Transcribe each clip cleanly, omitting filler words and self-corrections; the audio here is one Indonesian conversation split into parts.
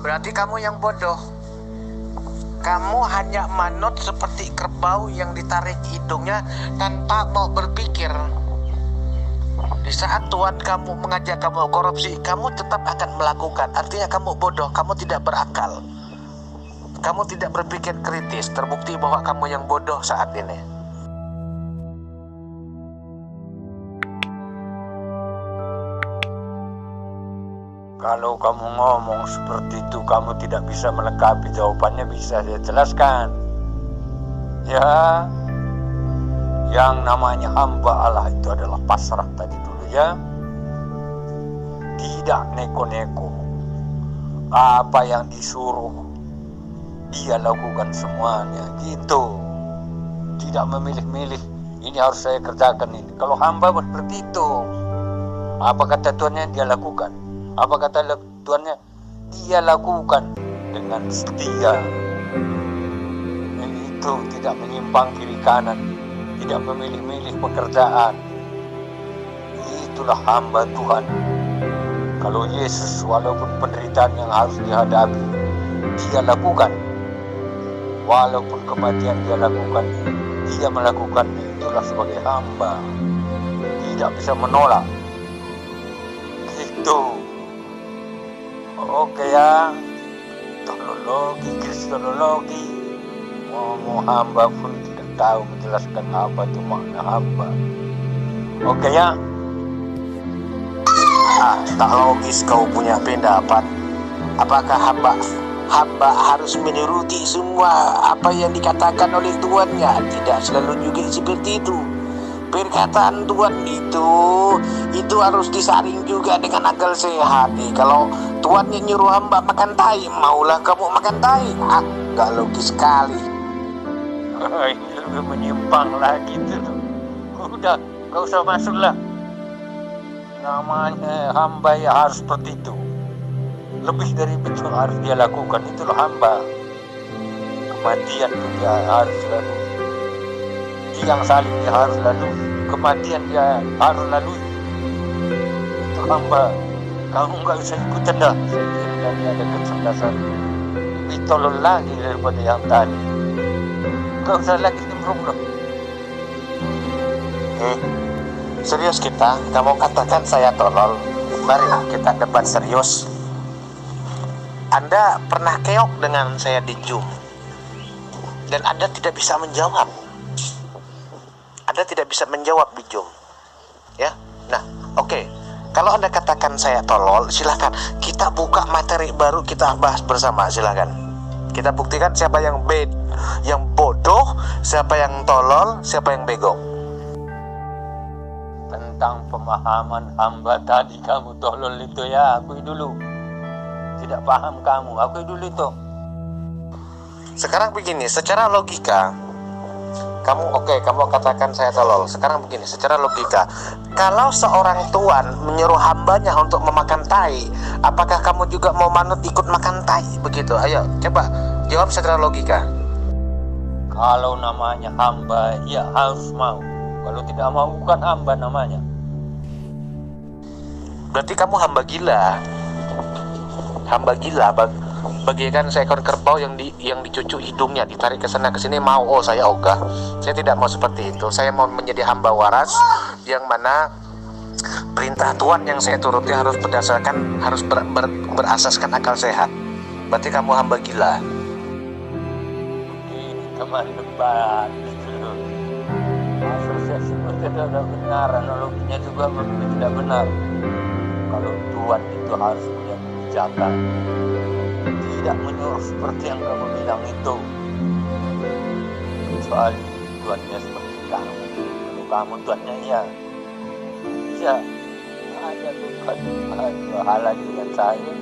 Berarti kamu yang bodoh. Kamu hanya manut seperti kerbau yang ditarik hidungnya tanpa mau berpikir. Di saat Tuhan kamu mengajak kamu korupsi, kamu tetap akan melakukan. Artinya kamu bodoh, kamu tidak berakal. Kamu tidak berpikir kritis. Terbukti bahwa kamu yang bodoh saat ini. Kalau kamu ngomong seperti itu, kamu tidak bisa melengkapi jawabannya, bisa saya jelaskan. Ya, yang namanya hamba Allah itu adalah pasrah tadi dulu ya. Tidak neko-neko. Apa yang disuruh, dia lakukan semuanya, gitu. Tidak memilih-milih, ini harus saya kerjakan ini. Kalau hamba seperti itu, apa kata Tuhannya dia lakukan. Apa kata Tuhannya? Dia lakukan dengan setia. Itu tidak menyimpang kiri kanan, tidak memilih-milih pekerjaan. Itulah hamba Tuhan. Kalau Yesus walaupun penderitaan yang harus dihadapi, dia lakukan. Walaupun kematian dia lakukan, dia melakukan. Itulah sebagai hamba. Tidak bisa menolak. Itu. Oke ya, teknologi, kristologi, ngomong hamba pun tidak tahu menjelaskan apa itu makna hamba. Oke ya. Tak logis kau punya pendapat. Apakah hamba harus menuruti semua apa yang dikatakan oleh tuannya? Tidak selalu juga seperti itu. Perkataan Tuhan itu harus disaring juga dengan akal sehat. Kalau Tuhan yang nyuruh hamba makan tai, maulah kamu makan tai. Gak logis sekali. Ini lebih menyimpang lagi tuh. Udah, gak usah masuk lah. Namanya hamba ya harus seperti itu. Lebih dari itu harus dia lakukan. Itulah hamba. Kematian pun dia harus lalui. Yang salib dia harus lalui. Kematian dia harus lalui. Itu hamba. Kamu nggak bisa ikutan dah. Saya ini ada kecerdasan. Lebih tolol lagi daripada yang tadi. Nggak usah lagi nimbrung loh. Serius kita? Kamu katakan saya tolol. Mari kita debat serius. Anda pernah keok dengan saya di Zoom dan Anda tidak bisa menjawab. Anda tidak bisa menjawab di Zoom. Ya. Nah, oke. Kalau Anda katakan saya tolol, silahkan kita buka materi baru, kita bahas bersama, silahkan. Kita buktikan siapa yang bodoh, siapa yang tolol, siapa yang bego. Tentang pemahaman hamba tadi, kamu tolol itu ya, akui dulu. Tidak paham kamu, akui dulu itu. Sekarang begini, secara logika, kamu katakan saya tolol. Sekarang begini, secara logika, kalau seorang tuan menyuruh hambanya untuk memakan tai, apakah kamu juga mau manut ikut makan tai? Begitu, ayo coba jawab secara logika. Kalau namanya hamba, ya harus mau. Kalau tidak mau, bukan hamba namanya. Berarti kamu hamba gila. Hamba gila, bagaikan seekor kerbau yang dicucuk hidungnya, ditarik ke sana ke sini, mau, oh saya ogah. Saya tidak mau seperti itu. Saya mau menjadi hamba waras yang mana perintah Tuhan yang saya turuti harus berasaskan akal sehat. Berarti kamu hamba gila. Ini teman debat. Asosiasi tidak benar, analoginya juga tidak benar. Kalau Tuhan itu harus punya kebijakan, tidak menyuruh seperti yang kamu bilang itu. Kecuali Tuhannya seperti kamu. Kalau kamu Tuhannya ya ada dua hal lagi dengan saya.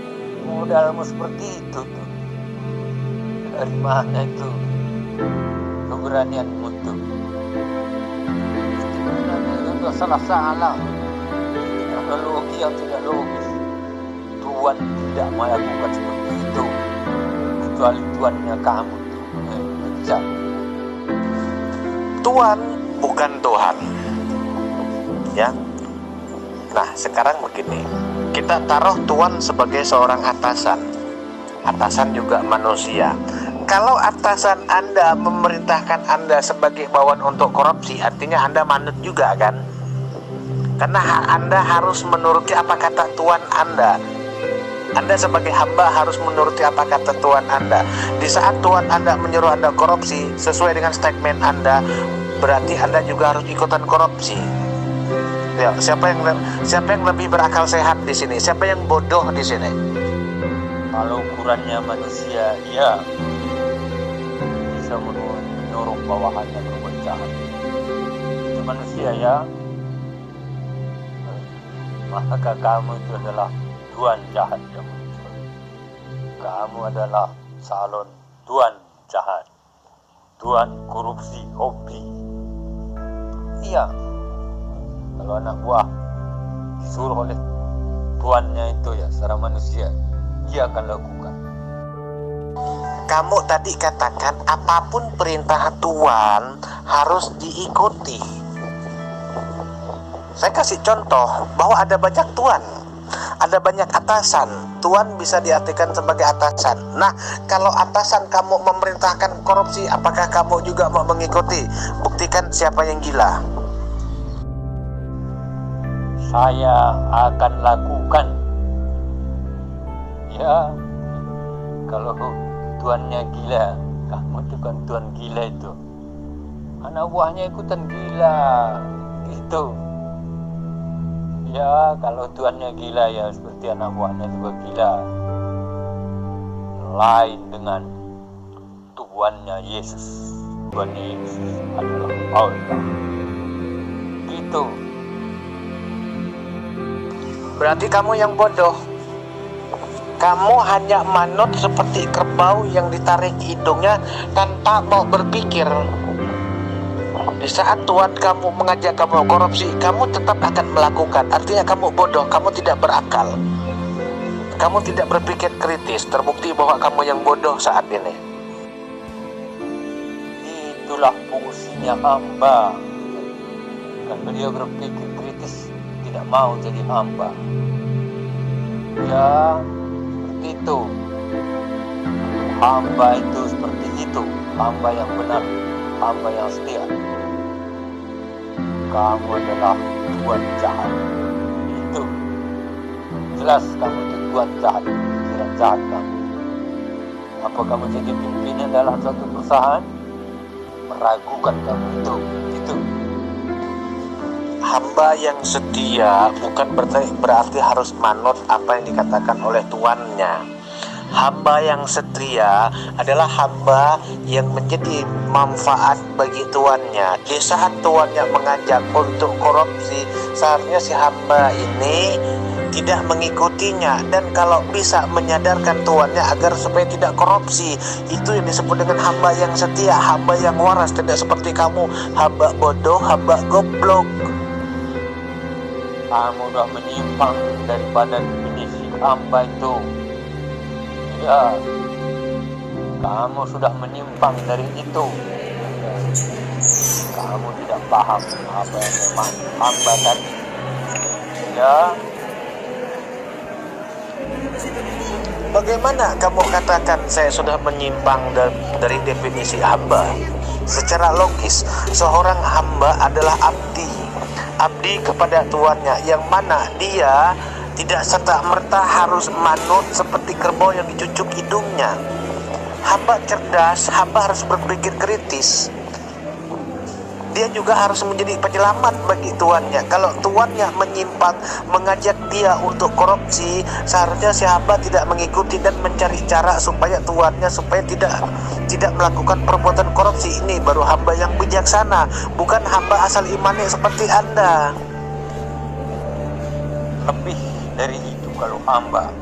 Modalmu seperti itu tuh. Dari mana itu keberanianmu tuh? Itu salah-salah. Teknologi yang tidak logis. Tuhan tidak melakukan seperti itu. Kecuali Tuhannya kamu tuh. Bisa. Tuhan bukan Tuhan. Ya. Nah, sekarang begini. Kita taruh Tuhan sebagai seorang atasan. atasan juga manusia. Kalau atasan Anda memerintahkan Anda sebagai bawahan untuk korupsi, artinya Anda manut juga kan? Karena Anda harus menuruti apa kata Tuan Anda. Anda sebagai hamba harus menuruti apa kata Tuan Anda. Di saat Tuan Anda menyuruh Anda korupsi, sesuai dengan statement Anda, berarti Anda juga harus ikutan korupsi. Ya, siapa yang lebih berakal sehat di sini? Siapa yang bodoh di sini? Kalau ukurannya manusia, ya bisa menyuruh bawahannya berbuat jahat. Itu manusia ya. Maka kamu itu adalah tuan jahat yang muncul. Kamu adalah salon tuan jahat, tuan korupsi hobi. Iya, kalau anak buah disuruh oleh tuannya itu ya secara manusia, dia akan lakukan. Kamu tadi katakan apapun perintah Tuan harus diikuti. Saya kasih contoh bahwa ada banyak tuan, ada banyak atasan. Tuan bisa diartikan sebagai atasan. Nah, kalau atasan kamu memerintahkan korupsi, apakah kamu juga mau mengikuti? Buktikan siapa yang gila. Saya akan lakukan. Ya, kalau tuannya gila, kamu itu kan tuan gila itu. Anak buahnya ikutan gila, gitu. Ya, kalau tuannya gila ya seperti anak buahnya juga gila. Lain dengan tuannya Yesus. Tuannya Yesus adalah Allah. Gitu. Berarti kamu yang bodoh. Kamu hanya manut seperti kerbau yang ditarik hidungnya tanpa mau berpikir. Di saat Tuhan kamu mengajak kamu korupsi, kamu tetap akan melakukan. Artinya kamu bodoh, kamu tidak berakal. Kamu tidak berpikir kritis. Terbukti bahwa kamu yang bodoh saat ini. Itulah fungsinya hamba. Kalau dia berpikir kritis, tidak mau jadi hamba. Ya, seperti itu. Hamba itu seperti itu. Hamba yang benar, hamba yang setia. Kamu adalah tuan jahat. Itu jelas kamu itu tuan jahat. Pikiran jahat kamu. Apa kamu jadi pimpinan dalam suatu perusahaan? Meragukan kamu itu. Hamba yang setia bukan berarti harus manut apa yang dikatakan oleh tuannya. Hamba yang setia adalah hamba yang menjadi manfaat bagi tuannya. Di saat tuannya mengajak untuk korupsi, seharusnya si hamba ini tidak mengikutinya, dan kalau bisa menyadarkan tuannya agar supaya tidak korupsi. Itu yang disebut dengan hamba yang setia, hamba yang waras, tidak seperti kamu, hamba bodoh, hamba goblok. Kamu sudah menyimpang daripada definisi hamba itu. Ya, kamu sudah menyimpang dari itu. Kamu tidak paham apa yang memang hamba tadi. Ya. Bagaimana kamu katakan saya sudah menyimpang dari definisi hamba? Secara logis, seorang hamba adalah abdi kepada tuannya, yang mana dia tidak serta-merta harus manut seperti kerbau yang dicucuk hidungnya. Hamba cerdas, hamba harus berpikir kritis. Dia juga harus menjadi penyelamat bagi tuannya. Kalau tuannya menyimpang, mengajak dia untuk korupsi, seharusnya si hamba tidak mengikuti dan mencari cara supaya tuannya tidak melakukan perbuatan korupsi. Ini baru hamba yang bijaksana, bukan hamba asal imannya seperti Anda. Lebih dari itu kalau hamba.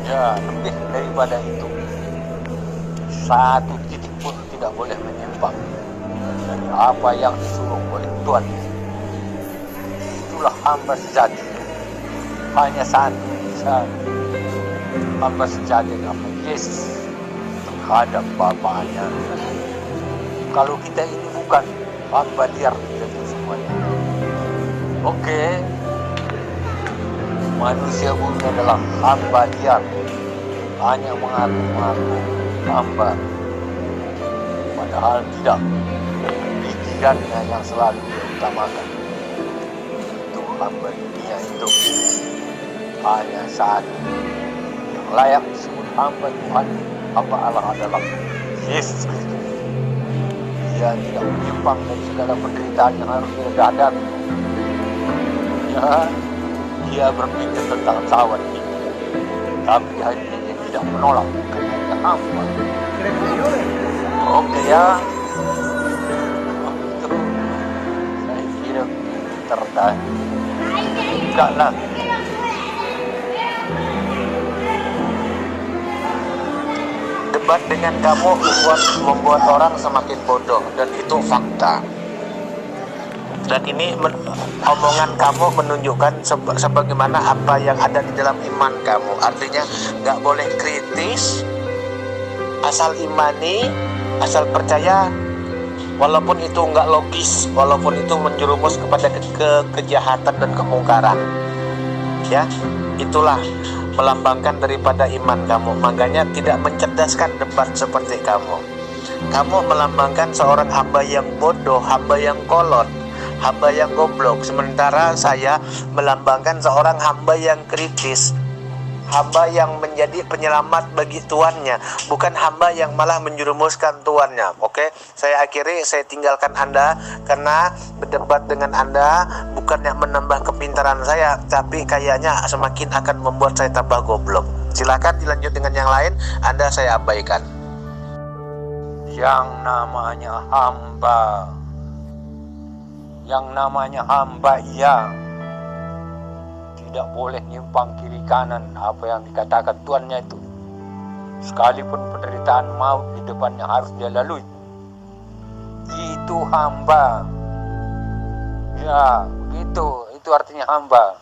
Ya, lebih daripada itu. Satu titik pun tidak boleh menyimpang dari apa yang disuruh oleh Tuhan. Itulah hamba sejati. Hanya satu hamba sejati nama Yesus terhadap Bapaknya. Kalau kita ini bukan hamba liar itu semuanya. Oke. Manusia bumi adalah hamba liar. hanya mengaku-ngaku hamba, padahal tidak. Pikirannya yang selalu diutamakan itu hamba dunia itu hanya satu yang layak disebut hamba Tuhan, hamba Allah adalah Yesus Kristus. Dia tidak menyimpang dari segala penderitaan yang harus dia hadapi. Dia berpikir tentang sahabat ini, tapi hatinya dia tidak menolak karena dia hamba. Oke ya, itu saya kira tertarik. Enggak lah. Debat dengan kamu membuat orang semakin bodoh, dan itu fakta. Dan ini omongan kamu menunjukkan sebagaimana apa yang ada di dalam iman kamu. Artinya nggak boleh kritis, asal imani, asal percaya, walaupun itu nggak logis, walaupun itu menjerumus kepada kejahatan dan kemungkaran. Ya, itulah melambangkan daripada iman kamu. Makanya tidak mencerdaskan debat seperti kamu. Kamu melambangkan seorang hamba yang bodoh, hamba yang kolot, hamba yang goblok. Sementara saya melambangkan seorang hamba yang kritis, hamba yang menjadi penyelamat bagi tuannya, bukan hamba yang malah menjerumuskan tuannya. Oke, saya akhiri, saya tinggalkan Anda karena berdebat dengan Anda bukan yang menambah kepintaran saya, tapi kayaknya semakin akan membuat saya tambah goblok. Silakan dilanjut dengan yang lain, Anda saya abaikan. Yang namanya hamba, iya, tidak boleh nyimpang kiri kanan apa yang dikatakan tuannya itu. Sekalipun penderitaan maut di depannya harus dia lalui, itu hamba. Ya, itu artinya hamba.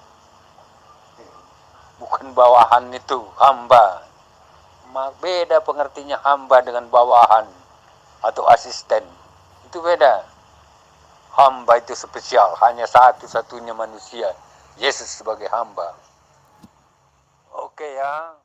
Bukan bawahan, itu hamba. Beda pengertiannya hamba dengan bawahan atau asisten. Itu beda. Hamba itu spesial, hanya satu-satunya manusia, Yesus sebagai hamba. Oke ya.